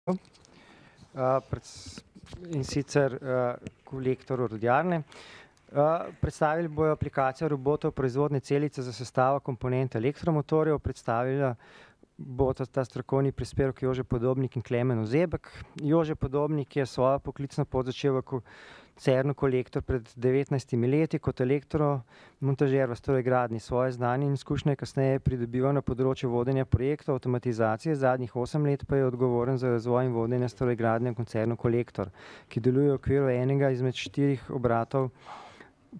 In sicer kolektor orodjarne. Predstavili bojo aplikacijo robotov proizvodne celice za sestavo komponent elektromotorjev, predstavila bosta ta strokovni prispevek Jože Podobnik in Klemen Ozebek. Jože Podobnik je svojo poklicno pot začel v koncernu Kolektor pred 19 leti kot elektromontažer v strojegradnji. Svoje znanje in izkušnje kasneje pridobival na področju vodenja projektov avtomatizacije, zadnjih 8 let pa je odgovoren za razvoj in vodenje strojegradnje v koncernu Kolektor, ki deluje v okviru enega izmed 4 obratov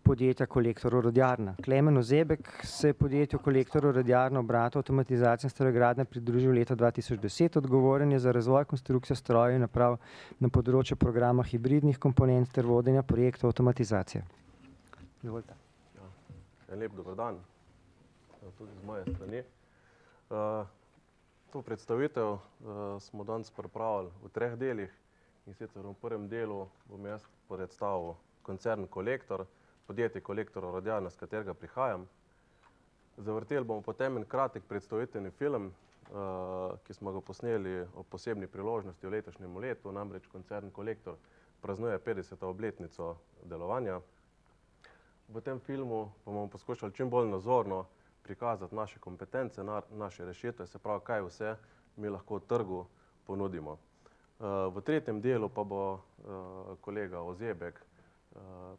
podjetja Kolektor orodjarna. Klemen Ozebek se je podjetju Kolektor orodjarna obratu avtomatizacije in strojegradnje pridružil leta 2010, odgovoren je za razvoj konstrukcije strojev in naprav na področju programa hibridnih komponent ter vodenja projektov avtomatizacije. Izvolite. En lep dober dan, tudi z moje strani. To predstavitev smo danes pripravili v 3 delih, in sicer v prvem delu bom jaz predstavil koncern Kolektor, podjetje Kolektor orodjarna, s katerega prihajam. Zavrteli bomo potem en kratek predstavitveni film, ki smo ga posneli ob posebni priložnosti v letošnjem letu, namreč koncern Kolektor praznuje 50. obletnico delovanja. V tem filmu bomo poskušali čim bolj nazorno prikazati naše kompetence, naše rešitve, se pravi, kaj vse mi lahko trgu ponudimo. V tretjem delu pa bo kolega Ozebek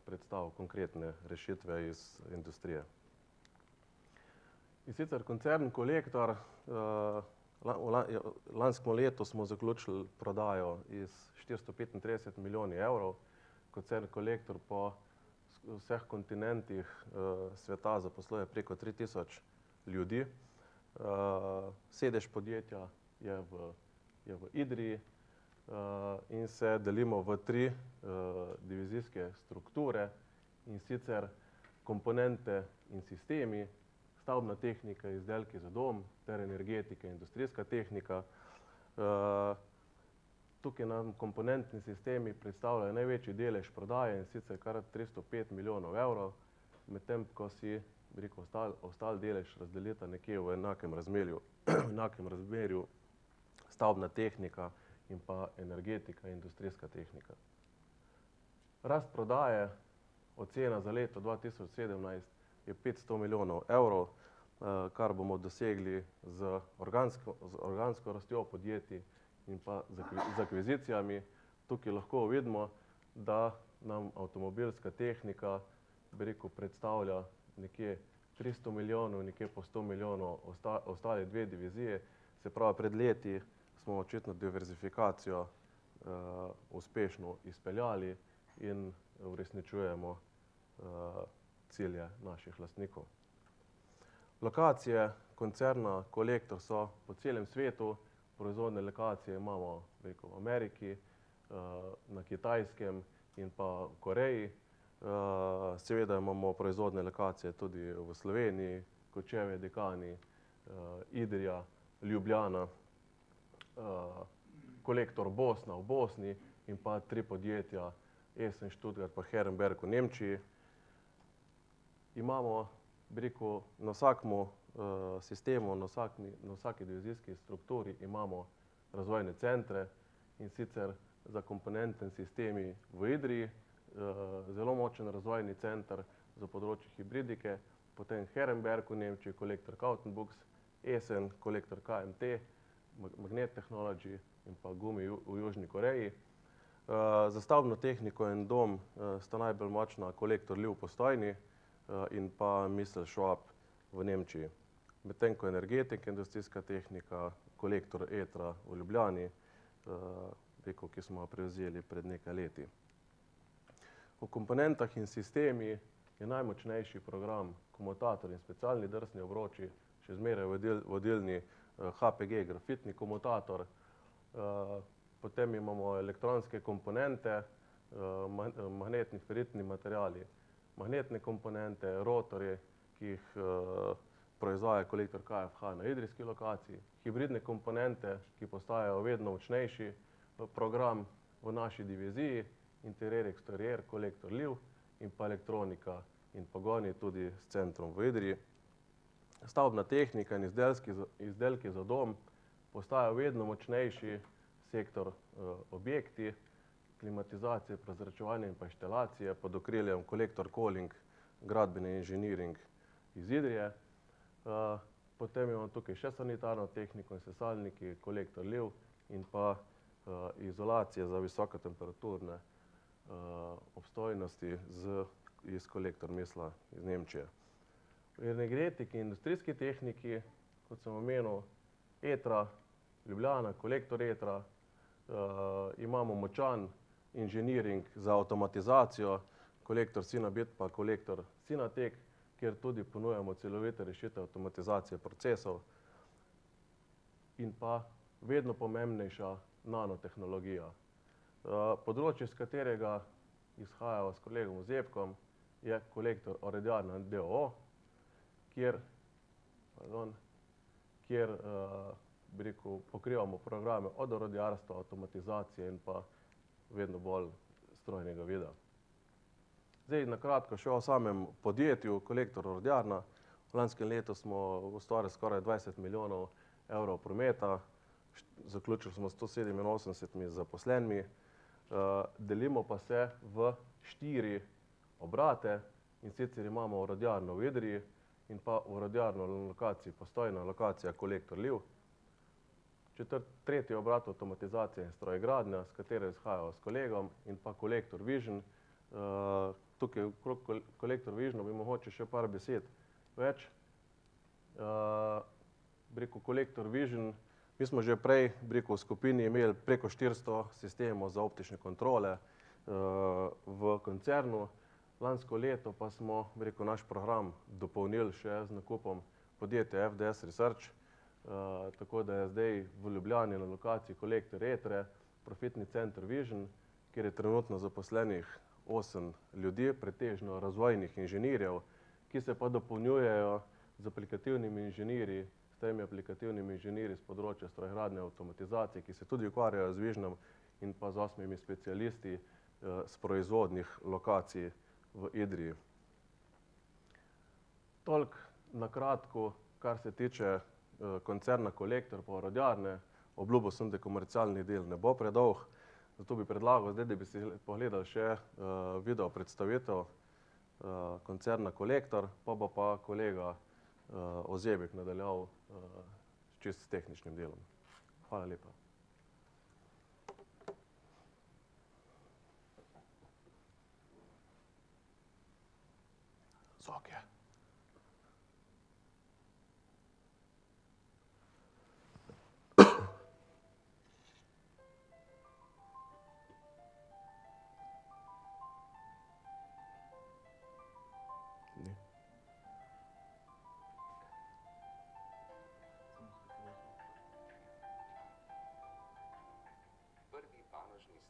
predstavil konkretne rešitve iz industrije. In sicer koncern Kolektor, lansko leto smo zaključili prodajo iz 435 milijonov evrov. Koncern Kolektor po vseh kontinentih sveta zaposluje preko 3000 ljudi. Sedež podjetja je v Idriji in se delimo v 3 divizijske strukture, in sicer komponente in sistemi, stavbna tehnika, izdelki za dom ter energetika, industrijska tehnika. Tukaj nam komponentni sistemi predstavljajo največji delež prodaje, in sicer kar 305 milijonov evrov, medtem ko si, bi rekel, ostali delež razdelita nekje v enakem razmerju stavbna tehnika in pa energetika, industrijska tehnika. Rast prodaje, ocena za leto 2017 je 500 milijonov evrov, kar bomo dosegli z organsko rastjo podjetij in pa z akvizicijami. Tukaj lahko vidimo, da nam avtomobilska tehnika, bi rekel, predstavlja nekje 300 milijonov, nekje po 100 milijonov ostale 2 divizije. Se pravi, pred leti smo očitno diverzifikacijo uspešno izpeljali in uresničujemo cilje naših lastnikov. Lokacije koncerna Kolektor so po celem svetu. Proizvodne lokacije imamo, bi rekel, v Ameriki, na Kitajskem in pa v Koreji. Seveda imamo proizvodne lokacije tudi v Sloveniji, Kočevje, Dekani, Idrija, Ljubljana, Kolektor Bosna v Bosni in pa 3 podjetja, Essen, Stuttgart pa Herrenberg v Nemčiji. Imamo, bi rekel, na vsakem sistemu, na vsaki divizijski strukturi imamo razvojne centre, in sicer za komponenten sistemi v Idriji, zelo močen razvojni center za področje hibridike, potem Herrenberg v Nemčiji, Kolektor Kautenbuchs, Essen, Kolektor KMT, Magnet Technology in pa Gumi v Južni Koreji. Za stavbno tehniko in dom sta najbolj močna Kolektor Ljuv v Postojni in pa Missel Schwab v Nemčiji. Medtem ko energetika, industrijska tehnika, Kolektor Etra v Ljubljani, ki smo jo prevzeli pred nekaj leti. V komponentah in sistemi je najmočnejši program komutator in specialni drsni obroči, še zmeraj vodilni HPG grafitni komutator. Potem imamo elektronske komponente, magnetni feritni materiali, magnetne komponente, rotorje, ki jih proizvaja Kolektor KFH na idrijski lokaciji, hibridne komponente, ki postajajo vedno močnejši program v naši diviziji, interier, eksterier, Kolektor Liv in pa elektronika in pogoni tudi s centrom v Idriji. Stavbna tehnika in izdelki za dom postajajo vedno močnejši, sektor objekti, klimatizacije, prezračevanje in pa inštalacije pod okriljem Kolektor Koling, gradbeni inženiring iz Idrije. Potem imamo tukaj še sanitarno tehniko in sesalniki, Kolektor Liv in pa izolacije za visokotemperaturne obstojnosti iz Kolektor Mesla iz Nemčije. V energetiki in industrijski tehniki, kot sem omenil, ETRA, Ljubljana, Kolektor ETRA, imamo močan inženiring za avtomatizacijo, Kolektor Sinabit pa Kolektor Sinatek, kjer tudi ponujamo celovite rešitve avtomatizacije procesov in pa vedno pomembnejša nanotehnologija. Področje, z katerega izhajamo s kolegom Zepkom, je Kolektor Orodjarna d.o.o., kjer pokrivamo programe od orodjarstva, avtomatizacije in pa vedno bolj strojnega vida. Zdaj, na kratko še o samem podjetju Kolektor Orodjarna. V lanskem letu smo ustvarili skoraj 20 milijonov evrov prometa, zaključili smo 187 zaposlenimi, delimo pa se v 4 obrate, in sicer imamo orodjarno v Idriji in pa orodjarno na lokaciji, postojna lokacija Kolektor Liv, tretji obrat avtomatizacije in strojegradnja, s katero izhajajo s kolegom, in pa Kolektor Vision. Tukaj okrog Kolektor Visionu bi mogoče še par besed več. Kolektor Vision, mi smo že prej v skupini imeli preko 400 sistemov za optične kontrole v koncernu. Lansko leto pa smo naš program dopolnili še z nakupom podjetja FDS Research, tako da je zdaj v Ljubljani na lokaciji Kolektor ETRE profitni center Vision, kjer je trenutno zaposlenih 8 ljudi, pretežno razvojnih inženirjev, ki se pa dopolnjujejo z aplikativnimi inženirji, s temi aplikativnimi inženirji z področja strojegradnje avtomatizacije, ki se tudi ukvarjajo z Visionom, in pa z 8 specialisti z proizvodnih lokacij v Idriji. Toliko na kratko, kar se tiče koncerna Kolektor pa orodjarne. Obljubil sem, da komercialni del ne bo predolg, zato bi predlagal zdaj, da bi si pogledali še video predstavitev koncerna Kolektor, pa bo pa kolega Ozebek nadaljeval čisto s tehničnim delom. Hvala lepa. Zvok je.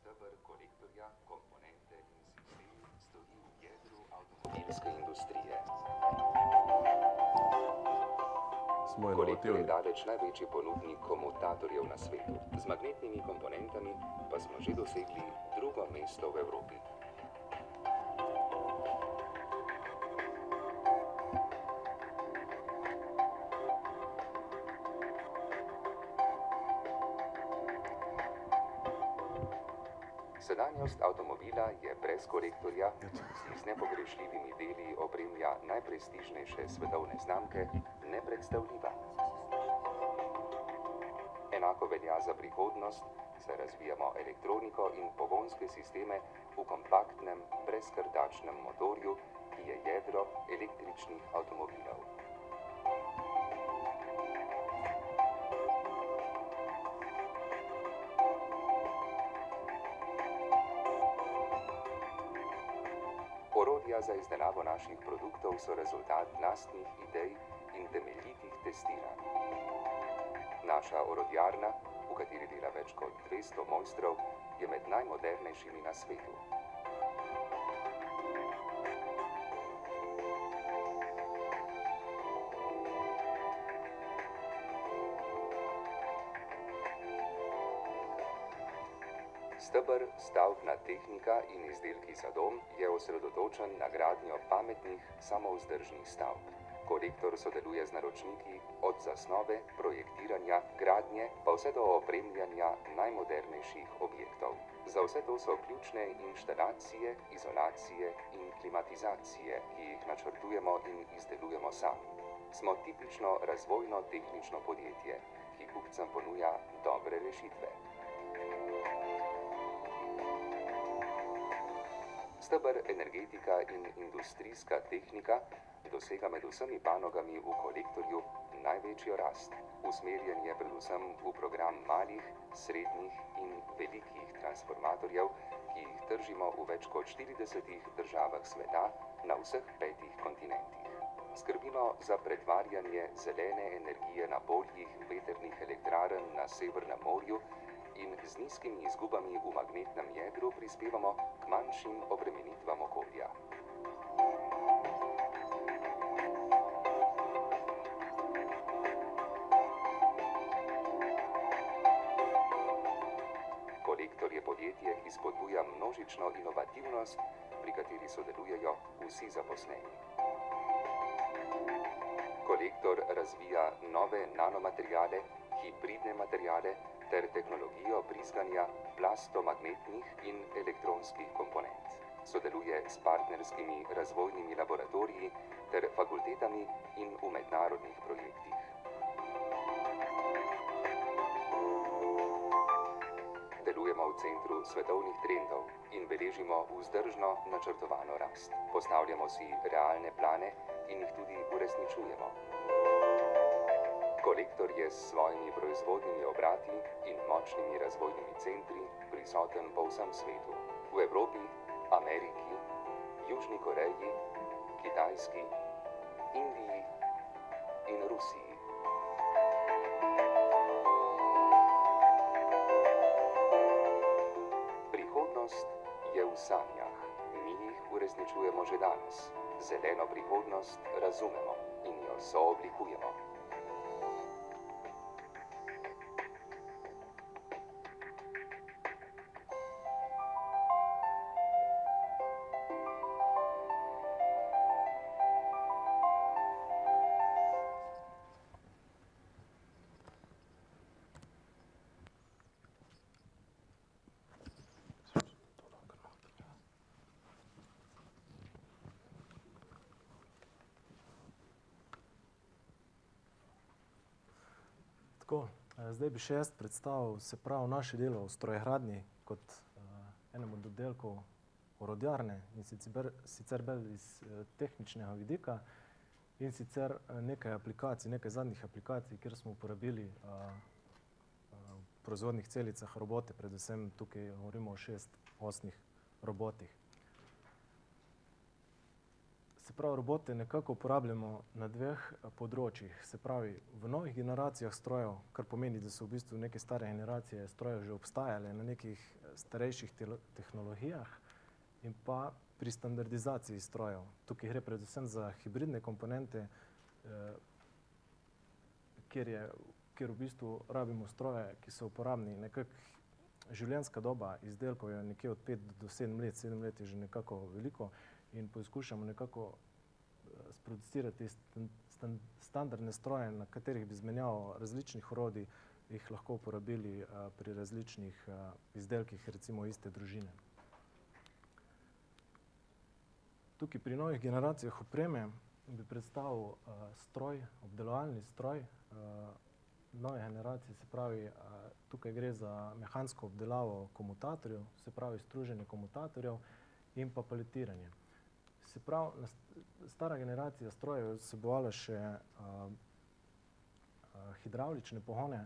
Steber kolektorja, komponente in sistemi stoji v jedru avtomobilske industrije. Kolektor je daleč največji ponudnik komutatorjev na svetu. Z magnetnimi komponentami pa smo že dosegli 2. mesto v Evropi. Sedanjost avtomobila je brez kolektorja, ki z nepogrešljivimi deli opremlja najprestižnejše svetovne znamke, nepredstavljiva. Enako velja za prihodnost, saj razvijamo elektroniko in pogonske sisteme v kompaktnem, brezkrtačnem motorju, ki je jedro električnih avtomobilov. Orodja za izdelavo naših produktov so rezultat lastnih idej in temeljitih testiranj. Naša orodjarna, v kateri dela več kot 200 mojstrov, je med najmodernejšimi na svetu. Steber, stavbna tehnika in izdelki za dom je osredotočen na gradnjo pametnih, samovzdržnih stavb. Kolektor sodeluje z naročniki od zasnove, projektiranja, gradnje pa vse do opremljanja najmodernejših objektov. Za vse to so ključne inštalacije, izolacije in klimatizacije, ki jih načrtujemo in izdelujemo sami. Smo tipično razvojno-tehnično podjetje, ki kupcem ponuja dobre rešitve. Steber energetika in industrijska tehnika dosega med vsemi panogami v Kolektorju največjo rast. Usmerjen je predvsem v program malih, srednjih in velikih transformatorjev, ki jih tržimo v več kot 40 državah sveta na vseh 5 kontinentih. Skrbimo za pretvarjanje zelene energije na poljih vetrnih elektrarn na Severnem morju in z nizkimi izgubami v magnetnem jedru prispevamo k manjšim obremenitvam okolja. Kolektor je podjetje, ki spodbuja množično inovativnost, pri kateri sodelujejo vsi zaposleni. Kolektor razvija nove nanomateriale, hibridne materiale ter tehnologijo brizganja plastomagnetnih in elektronskih komponent. Sodeluje s partnerskimi razvojnimi laboratoriji ter fakultetami in v mednarodnih projektih. Delujemo v centru svetovnih trendov in beležimo vzdržno načrtovano rast. Postavljamo si realne plane in jih tudi uresničujemo. Kolektor je s svojimi proizvodnimi obrati in močnimi razvojnimi centri prisoten po vsem svetu. V Evropi, Ameriki, Južni Koreji, Kitajski, Indiji in Rusiji. Prihodnost je v sanjah. Mi jih uresničujemo že danes. Zeleno prihodnost razumemo in jo sooblikujemo. Zdaj bi še jaz predstavil se prav naše delo v strojegradnji kot enemu od oddelkov orodjarne in sicer bolj iz tehničnega vidika in sicer nekaj aplikacij, nekaj zadnjih aplikacij, kjer smo uporabili v proizvodnih celicah robote, predvsem tukaj govorimo o 6-osnih robotih. Se pravi, robote nekako uporabljamo na dveh področjih. Se pravi, v novih generacijah strojev, kar pomeni, da so v bistvu neke stare generacije strojev že obstajale na nekih starejših tehnologijah in pa pri standardizaciji strojev. Tukaj gre predvsem za hibridne komponente, kjer v bistvu rabimo stroje, ki so uporabni. Nekako življenjska doba izdelkov je nekje od 5 do 7 let. 7 let je že nekako veliko. In poskušamo nekako sproducirati standardne stroje, na katerih bi izmenjavo različnih orodij jih lahko uporabili pri različnih izdelkih, recimo iste družine. Tukaj pri novih generacijah opreme bi predstavil stroj, obdelovalni stroj nove generacije, se pravi, tukaj gre za mehansko obdelavo komutatorjev, se pravi struženje komutatorjev in pa paletiranje. Se pravi, stara generacija strojev je vsebovala še hidravlične pogone,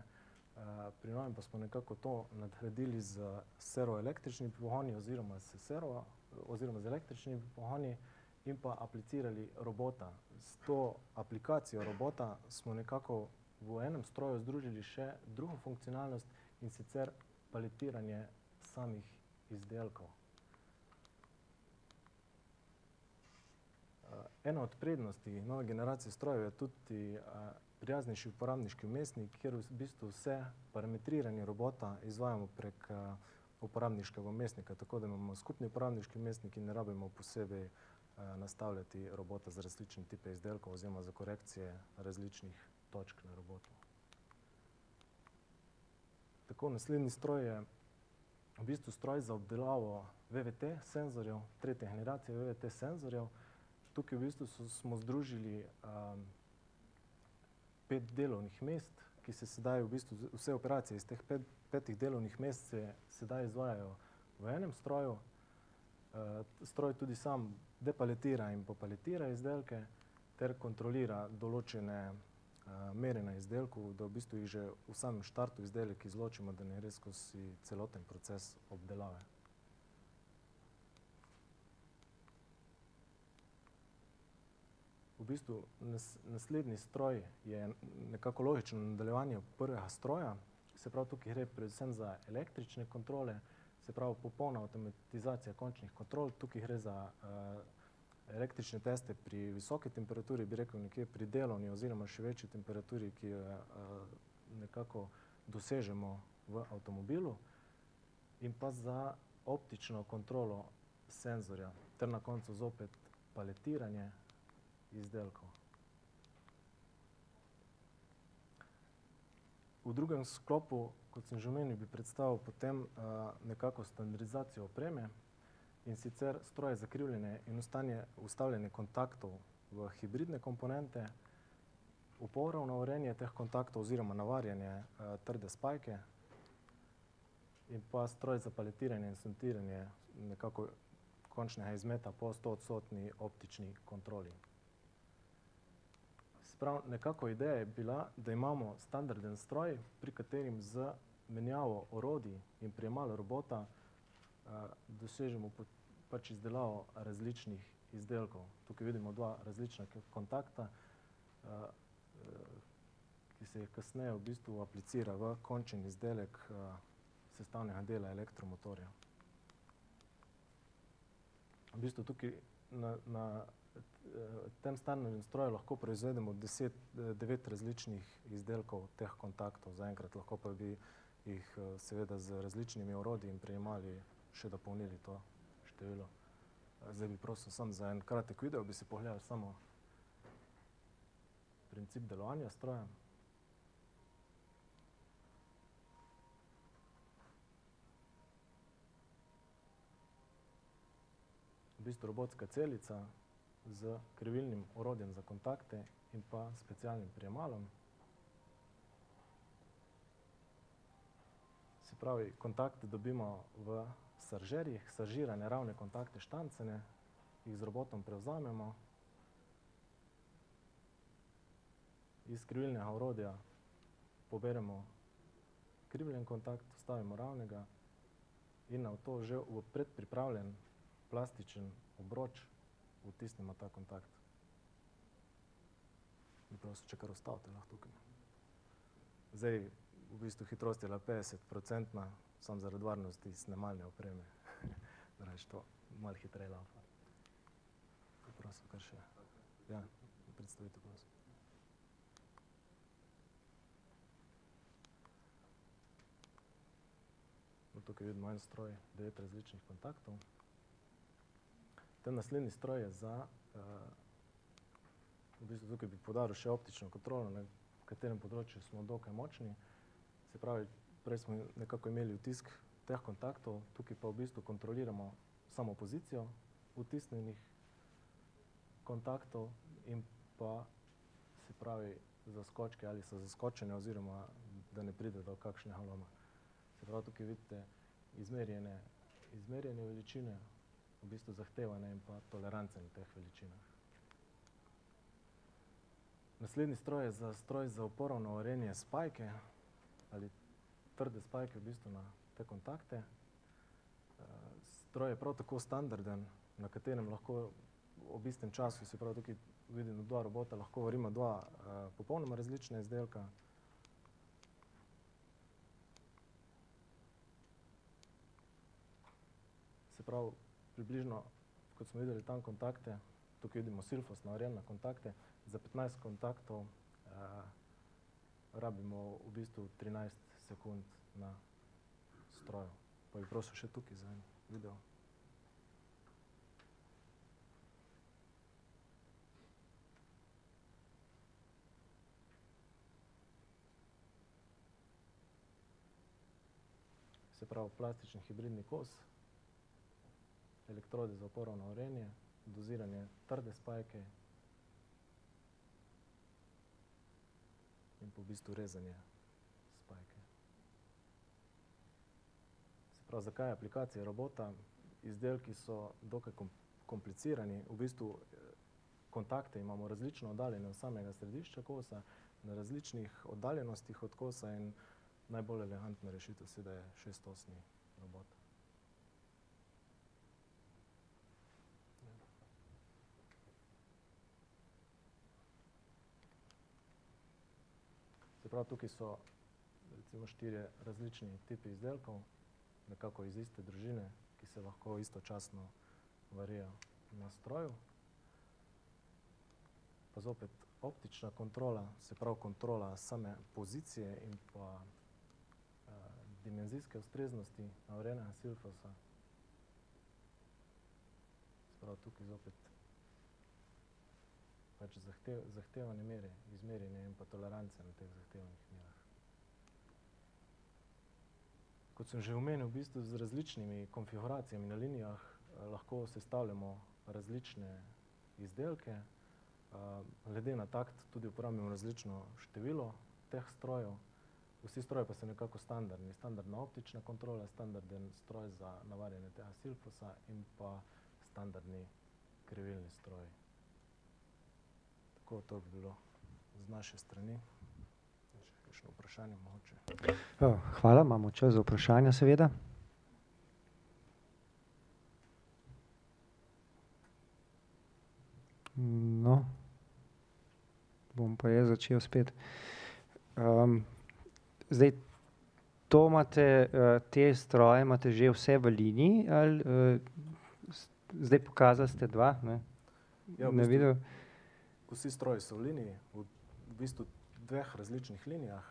pri novem pa smo nekako to nadgradili z servoelektričnimi pogoni oziroma z električnimi pogoni in pa aplicirali robota. S to aplikacijo robota smo nekako v enem stroju združili še drugo funkcionalnost in sicer paletiranje samih izdelkov. Ena od prednosti nove generacije strojev je tudi prijaznejši uporabniški vmesnik, kjer v bistvu vse parametriranje robota izvajamo prek uporabniškega vmesnika, tako da imamo skupni uporabniški vmesnik in ne rabimo posebej nastavljati robota za različne tipe izdelkov oziroma za korekcije različnih točk na robotu. Tako, naslednji stroj je v bistvu stroj za obdelavo VVT senzorjev, tretje generacije VVT senzorjev. Tukaj v bistvu smo združili 5 delovnih mest, ki se sedaj v bistvu vse operacije iz teh 5 delovnih mest se sedaj izvajajo v enem stroju. Stroj tudi sam depaletira in popaletira izdelke ter kontrolira določene mere na izdelku, da v bistvu jih že v samem štartu izdelek izločimo, da ne gre skozi celoten proces obdelave. V bistvu naslednji stroj je nekako logično nadaljevanje prvega stroja, se pravi tukaj gre predvsem za električne kontrole, se pravi popolna avtomatizacija končnih kontrol, tukaj gre za električne teste pri visoki temperaturi, bi rekel nekje pri delovni oziroma še večji temperaturi, ki jo nekako dosežemo v avtomobilu, in pa za optično kontrolo senzorja, ter na koncu zopet paletiranje izdelkov. V drugem sklopu, kot sem že omenil, bi predstavil potem nekako standardizacijo opreme, in sicer stroje za krivljenje in ustavljanje kontaktov v hibridne komponente, uporavno urejanje teh kontaktov oziroma navarjanje trde spajke in pa stroj za paletiranje in suntiranje nekako končnega izmeta po 100% optični kontroli. Sprav, nekako ideja je bila, da imamo standarden stroj, pri katerim z menjavo orodij in prijemalo robota dosežemo pač izdelavo različnih izdelkov. Tukaj vidimo 2 različna kontakta, ki se kasneje v bistvu aplicira v končen izdelek sestavnega dela elektromotorja. V bistvu tukaj na tem standardnem stroju lahko proizvedemo 9 različnih izdelkov teh kontaktov. Zaenkrat lahko pa bi jih seveda z različnimi orodji in prijemali še dopolnili to število. Zdaj bi prosil samo za en kratek video, bi si pogledali samo princip delovanja stroja. V bistvu robotska celica z krivilnim orodjem za kontakte in pa specialnim prijemalom. Se pravi, kontakte dobimo v saržerjih, saržirane ravne kontakte štancene, jih z robotom prevzamemo. Iz krivilnega orodja poberemo krivljen kontakt, vstavimo ravnega in na to že v predpripravljen plastičen obroč vtisnemo ta kontakt. In prosim, če kar ustavite lahko tukaj. Zdaj, v bistvu hitrost je 50%, samo zaradi varnosti snemalne opreme. Da reč to malo hitreje laufa. Prosim, kar še. Ja, predstavite, prosim. Tukaj vidimo en stroj, 9 različnih kontaktov. Ten naslednji stroj je za, v bistvu tukaj bi poudaril še optično kontrolo, na katerem področju smo dokaj močni. Se pravi, prej smo nekako imeli vtisk teh kontaktov, tukaj pa v bistvu kontroliramo samo pozicijo vtisnenih kontaktov in pa, se pravi, zaskočke ali so zaskočene oziroma da ne pride do kakšnega loma. Se pravi, tukaj vidite izmerjene veličine, v bistvu zahtevane in pa tolerance na teh veličinah. Naslednji stroj je stroj za uporavno urejanje spajke ali trde spajke v bistvu na te kontakte. Stroj je prav tako standarden, na katerem lahko ob istem času, se pravi tukaj vidimo 2 robota, lahko varimo 2 popolnoma različna izdelka. Se pravi, približno, kot smo videli tam kontakte, tukaj vidimo silfosno urejene kontakte, za 15 kontaktov rabimo v bistvu 13 sekund na stroju. Pa bi prosil še tukaj za en video. pravi plastični hibridni kos, elektrode za oporavno vrenje, doziranje trde spajke in po v bistvu rezanje spajke. Se pravi, zakaj je aplikacija robota? Izdelki so dokaj komplicirani, v bistvu kontakte imamo različno oddaljene od samega središča kosa, na različnih oddaljenostih od kosa in najbolj elegantna rešitev seveda je 6-osni robot. Se pravi, tukaj so recimo 4 različni tipi izdelkov, nekako iz iste družine, ki se lahko istočasno varijo na stroju. Pa zopet optična kontrola, se pravi kontrola same pozicije in pa dimenzijske ustreznosti navrjenega silfosa. Se pravi, tukaj zopet pač zahtevane mere, izmerjenje in pa tolerance na teh zahtevanih merah. Kot sem že omenil, v bistvu z različnimi konfiguracijami na linijah lahko sestavljamo različne izdelke. Glede na takt tudi uporabljamo različno število teh strojev. Vsi stroji pa so nekako standardni. Standardna optična kontrola, standarden stroj za navarjanje tega silfosa in pa standardni krivilni stroji. Tako to bi bilo z naše strani. Še kakšno vprašanje mogoče? Hvala, imamo čas za vprašanja seveda. No, bom pa jaz začel spet. Zdaj, to imate, te stroje imate že vse v liniji ali zdaj pokazali ste dva, ne? Ja, Na videu. Vsi stroji so v liniji, v bistvu dveh različnih linijah,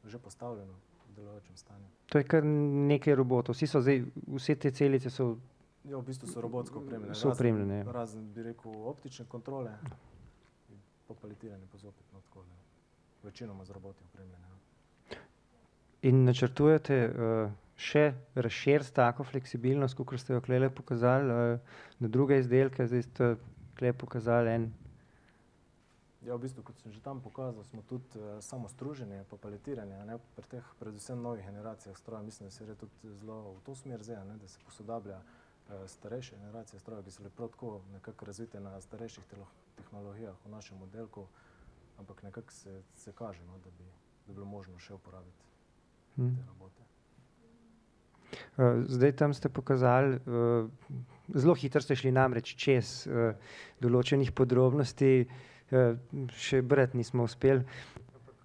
že postavljeno v delujočem stanju. To je kar nekaj robotov. Vse te celice so Ja, v bistvu so robotsko opremljene. So opremljene, ja. Razen, bi rekel, optične kontrole in pa paletiranje pa zopet no, tako, da večinoma z roboti opremljene. In načrtujete še razširiti tako fleksibilnost, kakor ste jo tulele pokazali, na druge izdelke, zdaj ste tukaj pokazali en. Ja, v bistvu, kot sem že tam pokazal, smo tudi samo struženje pa paletiranje, ne, pri teh predvsem novih generacijah stroja, mislim, da se gre tudi zelo v to smer zdaj, ne, da se posodablja starejše generacije strojev, ki so prav tako nekako razvite na starejših tehnologijah v našem modelku, ampak nekako se kaže, no, da bi bilo možno še uporabiti te robote. Zdaj tam ste pokazali, zelo hitro ste šli namreč čez določenih podrobnosti, še brati nismo uspeli. Ampak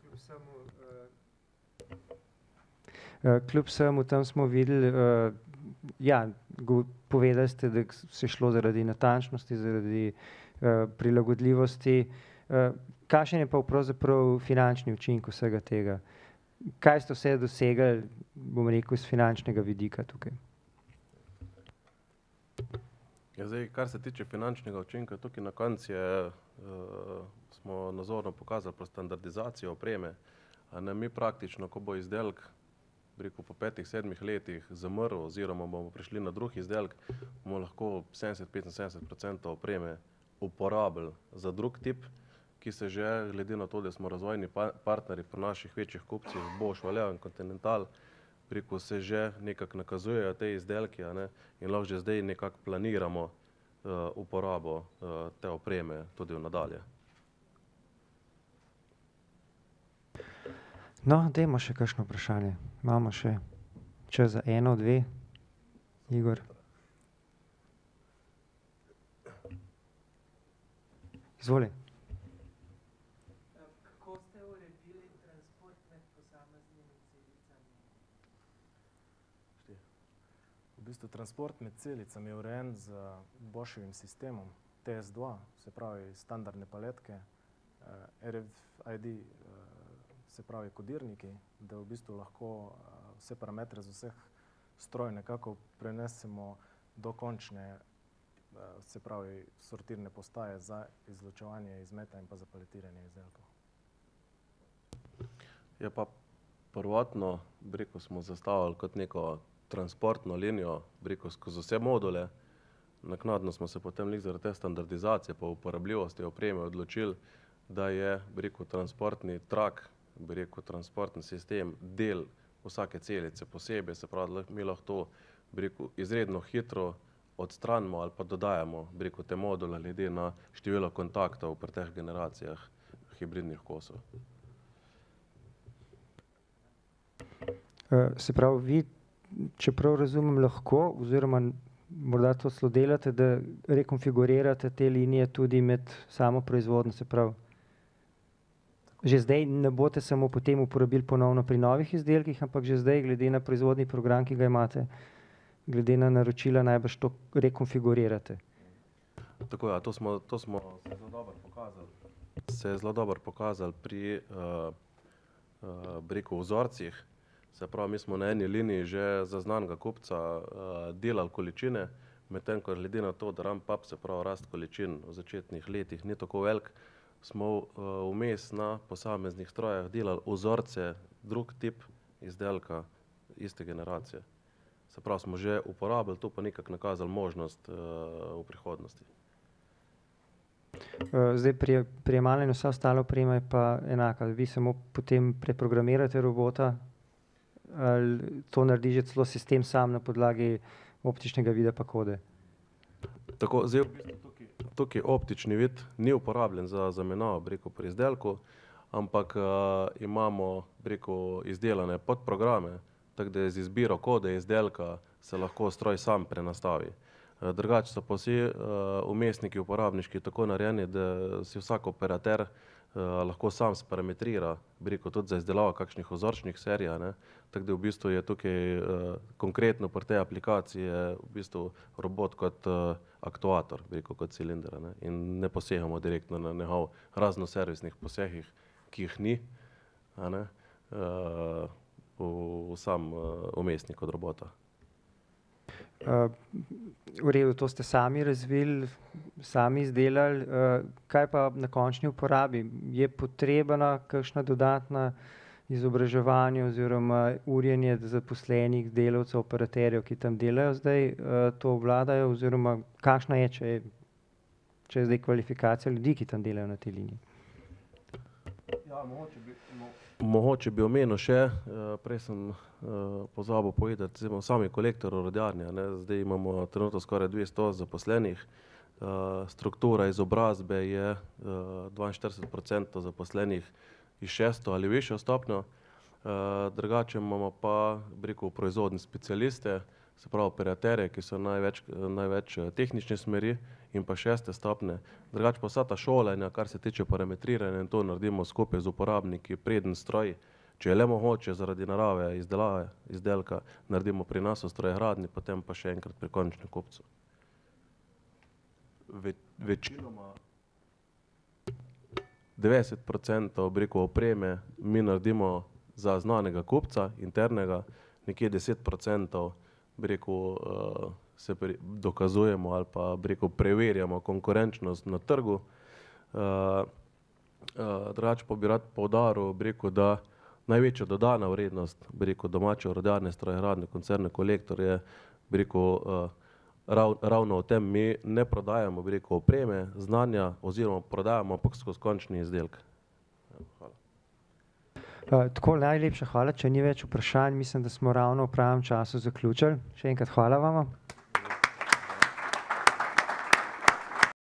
kljub vsemu tam smo videli, ja, povedali ste, da se je šlo zaradi natančnosti, zaradi prilagodljivosti. Kakšen je pa pravzaprav finančni učinek vsega tega? Kaj ste vse dosegli, bom rekel, iz finančnega vidika tukaj? Ja, zdaj, kar se tiče finančnega učinka, tukaj na koncu smo nazorno pokazali po standardizacijo opreme. Mi praktično, ko bo izdelek po 5-7 letih zamrl oziroma bomo prišli na drug izdelek, bomo lahko 70-75% opreme uporabili za drug tip, ki se že, glede na to, da smo razvojni partnerji pri naših večjih kupcih, Bosch, Valeo in Continental, se že nekako nakazujejo te izdelki, a ne, in lahko že zdaj nekako planiramo uporabo te opreme tudi v nadalje. No, dajmo še kakšno vprašanje. Imamo še čas za 1-2. Igor. Izvoli. Kako ste uredili transport med posameznimi celicami? V bistvu transport med celicami je urejen z Boschovim sistemom TS2, se pravi standardne paletke, RFID, se pravi kodirniki, da v bistvu lahko vse parametre z vseh strojev nekako prenesemo do končne, se pravi sortirne postaje za izločevanje izmeta in pa za paletiranje izdelkov. Ja, pa Prvotno, smo zastavili kot neko transportno linijo, skozi vse module. Naknadno smo se potem zaradi te standardizacije pa uporabljivosti opreme odločili, da je, transportni trak, transportni sistem del vsake celice posebej, se pravi, da mi lahko to, izredno hitro odstranimo ali pa dodajamo, te module glede na število kontaktov pri teh generacijah hibridnih kosov. Se pravi, vi, če prav razumem, lahko, oziroma morda to celo delate, da rekonfigurirate te linije tudi med samo proizvodnjo, se pravi, že zdaj ne boste samo potem uporabili ponovno pri novih izdelkih, ampak že zdaj, glede na proizvodni program, ki ga imate, glede na naročila, najbrž to rekonfigurirate. Tako ja, to smo se zelo dobro pokazali pri vzorcih. Se pravi, mi smo na eni liniji že za znanega kupca delali količine, medtem ko glede na to, da ramp-up, se pravi rast količin v začetnih letih ni tako velik, smo vmes na posameznih strojah delali vzorce, drug tip izdelka iste generacije. Se pravi, smo že uporabili, to pa nekako nakazali možnost v prihodnosti. Zdaj pri jemaljenju vsa ostala oprema je pa enaka, vi samo potem preprogramirate robota, ali to naredi že celo sistem sam na podlagi optičnega vida pa kode? Tako, zdaj v bistvu tukaj optični vid ni uporabljen za zamenjavo, pri izdelku, ampak imamo, izdelane podprograme, tako da z izbiro kode izdelka se lahko stroj sam prenastavi. Drugače so pa vsi vmesniki uporabniški tako narejeni, da si vsak operater lahko sam sparametrira, tudi za izdelavo kakšnih vzorčnih serij, ne. Tako da v bistvu je tukaj konkretno pri tej aplikaciji je v bistvu robot kot aktuator, kot cilinder, ne. In ne posegamo direktno na njegov raznoservisnih posegih, ki jih ni, a ne, v sam vmesnik od robota. V redu, to ste sami razvili, sami izdelali, kaj pa na končni uporabi? Je potrebna kakšna dodatna izobraževanje oziroma urjenje zaposlenih delavcev, operaterjev, ki tam delajo zdaj, to obvladajo, oziroma kakšna je, če je zdaj kvalifikacija ljudi, ki tam delajo na tej liniji? Ja, mogoče bi omenil še, prej sem pozabil povedati, zdaj imamo sami kolektor orodjarni, a ne, zdaj imamo trenutno skoraj 200 zaposlenih, struktura izobrazbe je 42% zaposlenih iz 6. ali višjo stopnjo, drugače imamo pa, proizvodne specialiste, se pravi operaterje, ki so največ tehnične smeri in pa 6. stopnje. Drugače pa vsa ta šolanja, kar se tiče parametriranja, in to naredimo skupaj z uporabniki, preden stroj, če je le mogoče zaradi narave izdelave izdelka, naredimo pri nas v strojegradnji, potem pa še enkrat pri končnem kupcu. Večinoma 90% opreme mi naredimo za znanega kupca, internega, nekje 10% se dokazujemo ali pa preverjamo konkurenčnost na trgu. Drugače pa bi rad poudaril, da največja dodana vrednost domače orodjarne strojegradnje koncerne Kolektor je ravno v tem, mi ne prodajamo opreme, znanja oziroma prodajamo ampak skozi končni izdelek. Hvala. Tako, najlepša hvala, če ni več vprašanj, mislim, da smo ravno v pravem času zaključili. Še enkrat hvala vama.